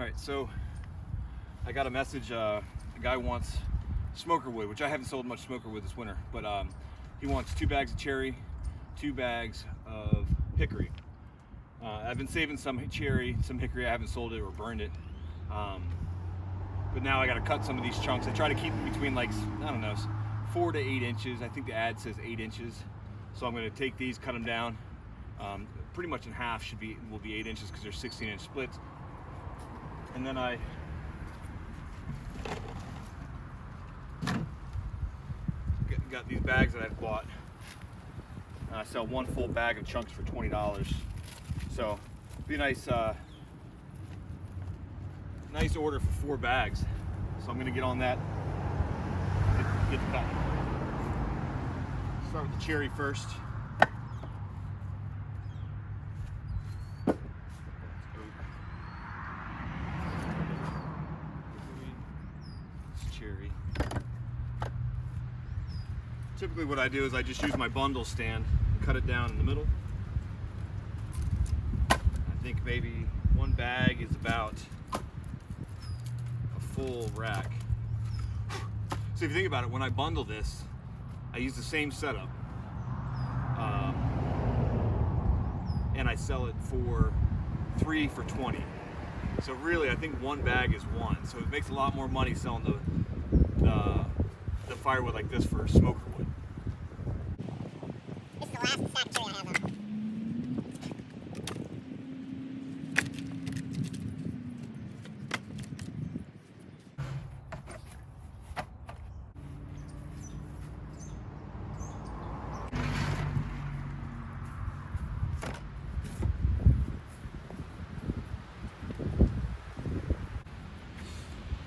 Alright, so I got a message, a guy wants smoker wood, which I haven't sold much smoker wood this winter, but he wants 2 bags of cherry, 2 bags of hickory. I've been saving some cherry, some hickory. I haven't sold it or burned it, but now I got to cut some of these chunks. I try to keep them between, like, I don't know, 4 to 8 inches. I think the ad says 8 inches, so I'm going to take these, cut them down pretty much in half. Will be 8 inches because they're 16-inch splits. And then I got these bags that I've bought. I sell 1 full bag of chunks for $20. So be a nice nice order for 4 bags. So I'm gonna get on that. Get the cut. Start with the cherry first. Cherry. Typically what I do is I just use my bundle stand and cut it down in the middle. I think maybe 1 bag is about a full rack. So if you think about it, when I bundle this, I use the same setup. And I sell it for 3 for $20. So really, I think 1 bag is 1. So it makes a lot more money selling the firewood like this for smoker wood. This is the last sack cherry I have though.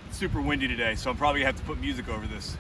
It's super windy today, so I'm probably gonna have to put music over this.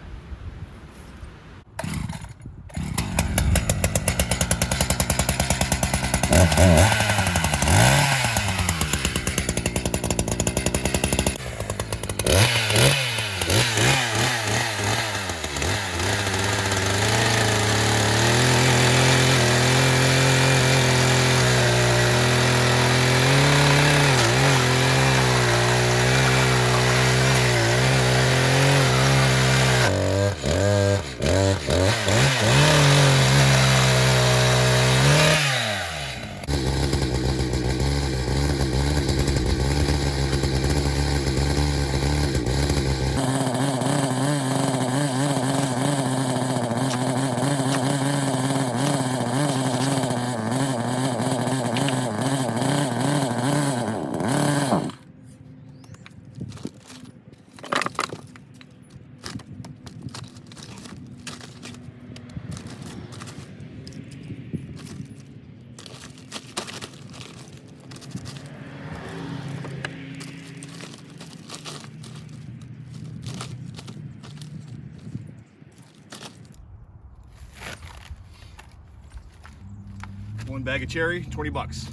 One bag of cherry, $20.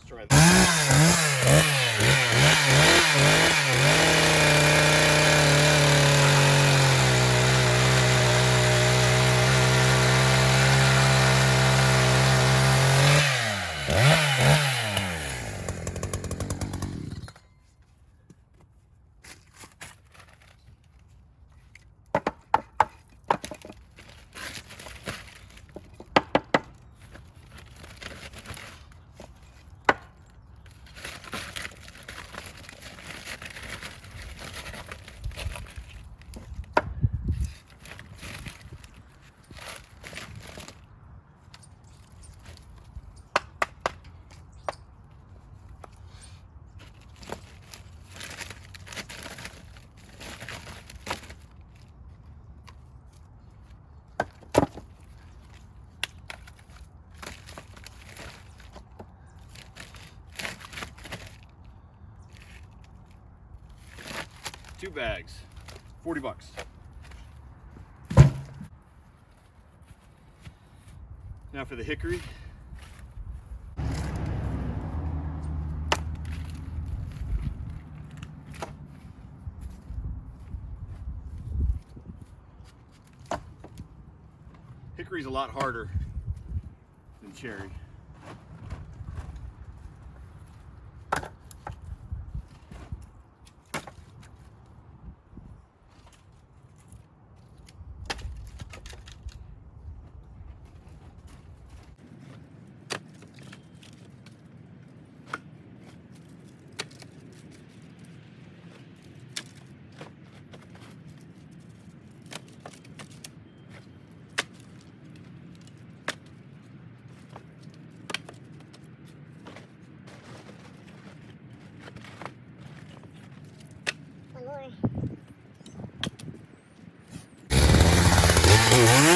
Try that. 2 bags, 40 bucks. Now for the hickory. Hickory's a lot harder than cherry. One more.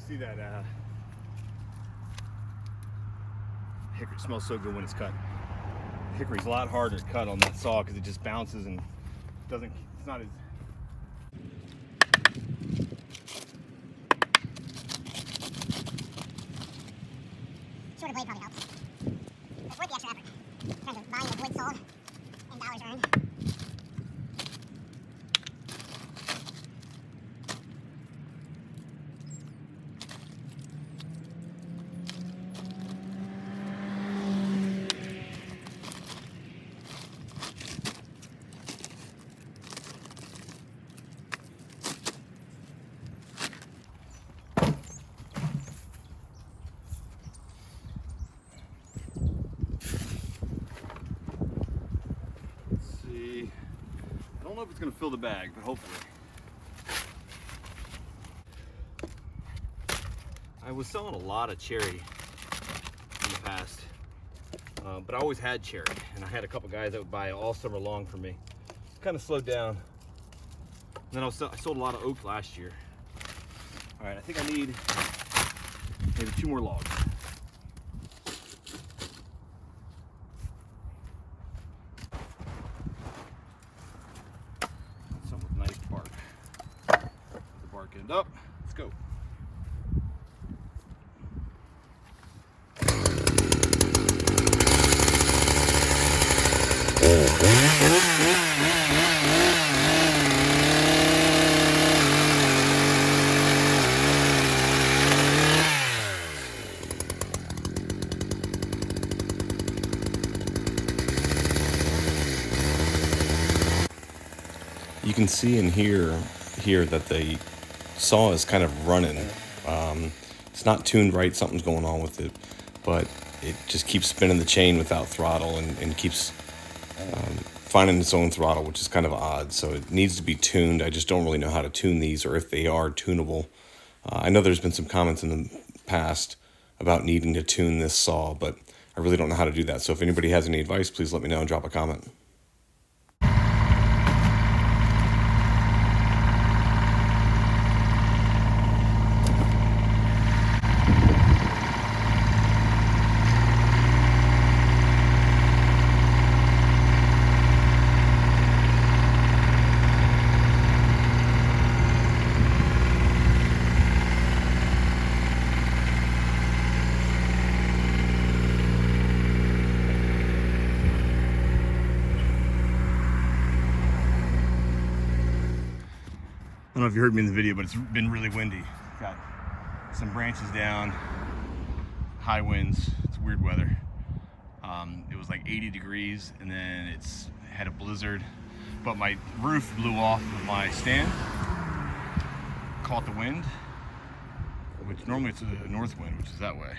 See that hickory smells so good when it's cut. Hickory's a lot harder to cut on that saw because it just bounces and doesn't, it's not as Shorter blade probably helps. It's worth the extra effort in terms of volume of wood sold and dollars earned. I don't know if it's going to fill the bag, but hopefully. I was selling a lot of cherry in the past, but I always had cherry, and I had a couple guys that would buy all summer long for me. Kind of slowed down. And then I sold a lot of oak last year. All right, I think I need maybe 2 more logs. Up, let's go. You can see and hear that the saw is kind of running. It's not tuned right, something's going on with it, but it just keeps spinning the chain without throttle and keeps finding its own throttle, which is kind of odd. So it needs to be tuned. I just don't really know how to tune these, or if they are tunable. I know there's been some comments in the past about needing to tune this saw, but I really don't know how to do that. So if anybody has any advice, please let me know and drop a comment. I don't know if you heard me in the video, but it's been really windy. Got some branches down, high winds, it's weird weather. It was like 80 degrees and then it's had a blizzard, but my roof blew off of my stand, caught the wind, which normally it's a north wind, which is that way.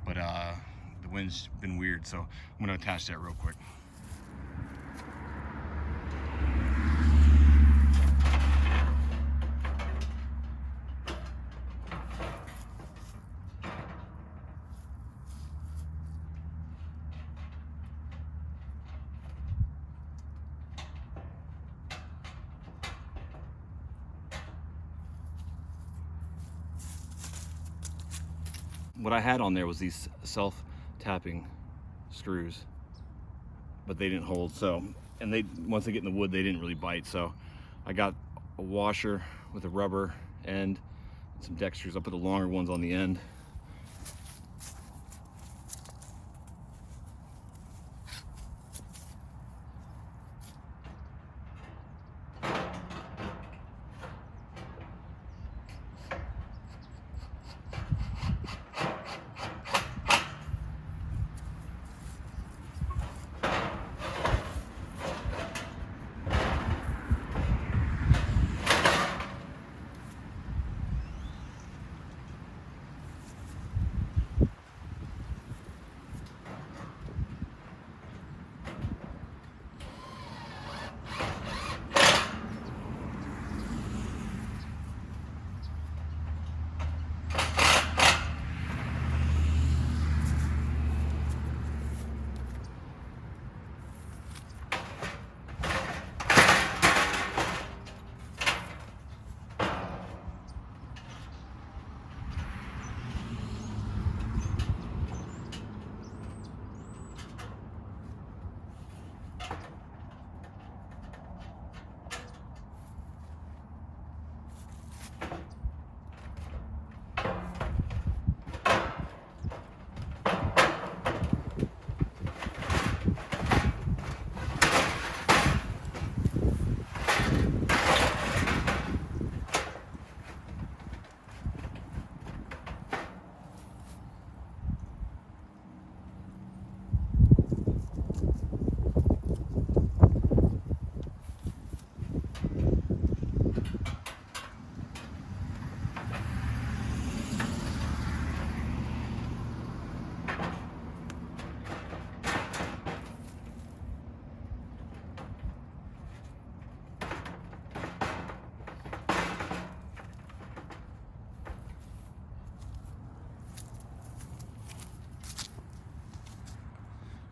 But the wind's been weird, so I'm gonna attach that real quick. What I had on there was these self-tapping screws, but they didn't hold. So, and they, once they get in the wood, they didn't really bite. So I got a washer with a rubber end, and some deck screws. I'll put the longer ones on the end.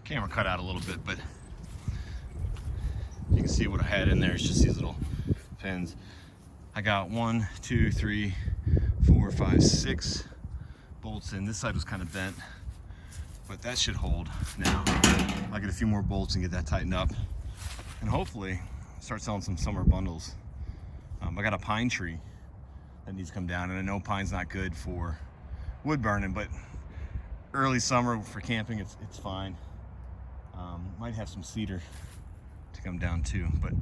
Camera cut out a little bit, but you can see what I had in there. It's just these little pins. I got 1, 2, 3, 4, 5, 6 bolts in. This side was kind of bent, but that should hold now. I'll get a few more bolts and get that tightened up, and hopefully start selling some summer bundles. I got a pine tree that needs to come down, and I know pine's not good for wood burning, but early summer for camping, it's fine. Might have some cedar to come down too, but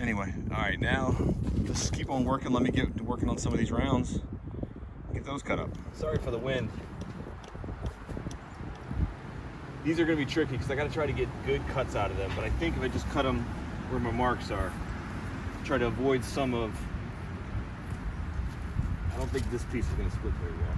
anyway, all right, now let's keep on working. Let me get working on some of these rounds, get those cut up. Sorry for the wind. These are gonna be tricky because I gotta try to get good cuts out of them, but I think if I just cut them where my marks are, try to avoid some of, I don't think this piece is gonna split very well.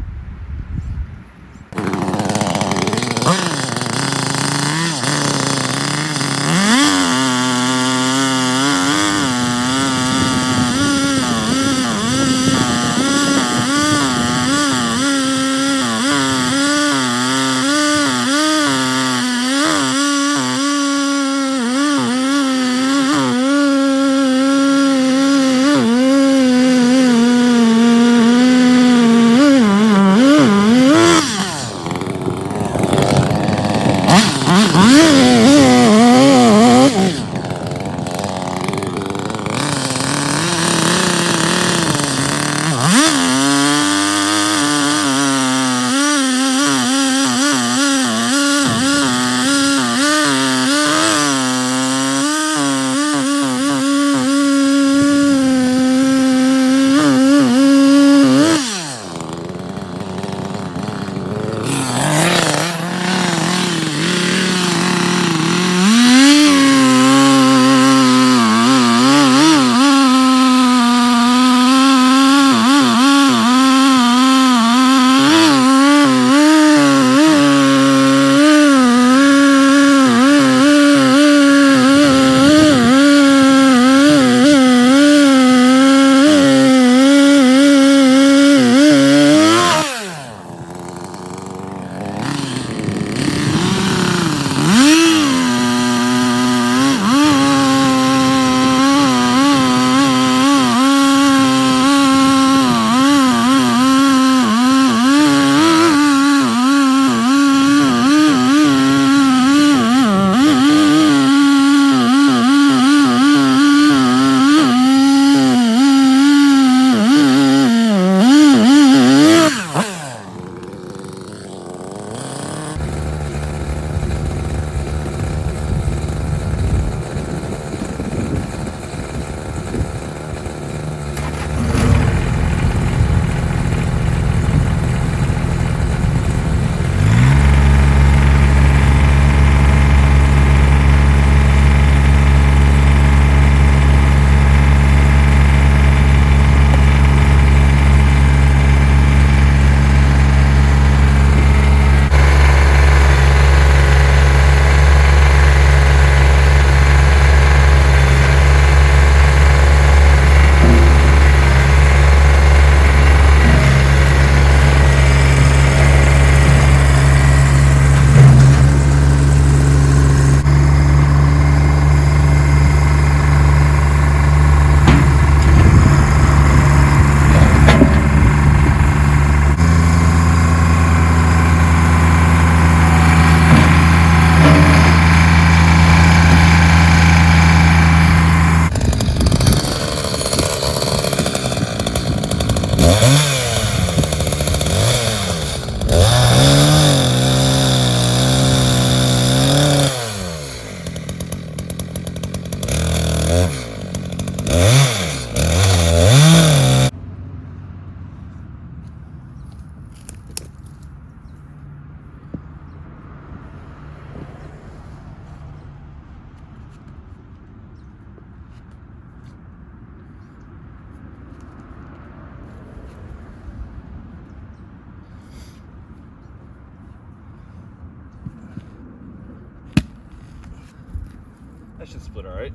That should split all right.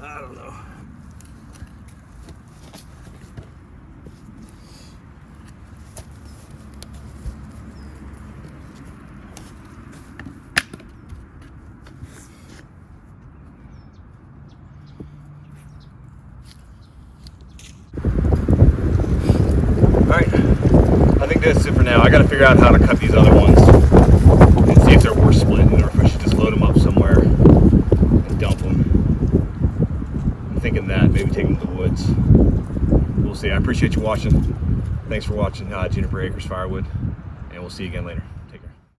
I don't know. Alright, I think that's it for now. I gotta figure out how to cut these other ones and see if they're worth splitting or if I should just load them up somewhere and dump them. I'm thinking that, maybe take them to the woods. We'll see. I appreciate you watching. Thanks for watching Juniper Acres Firewood, and we'll see you again later.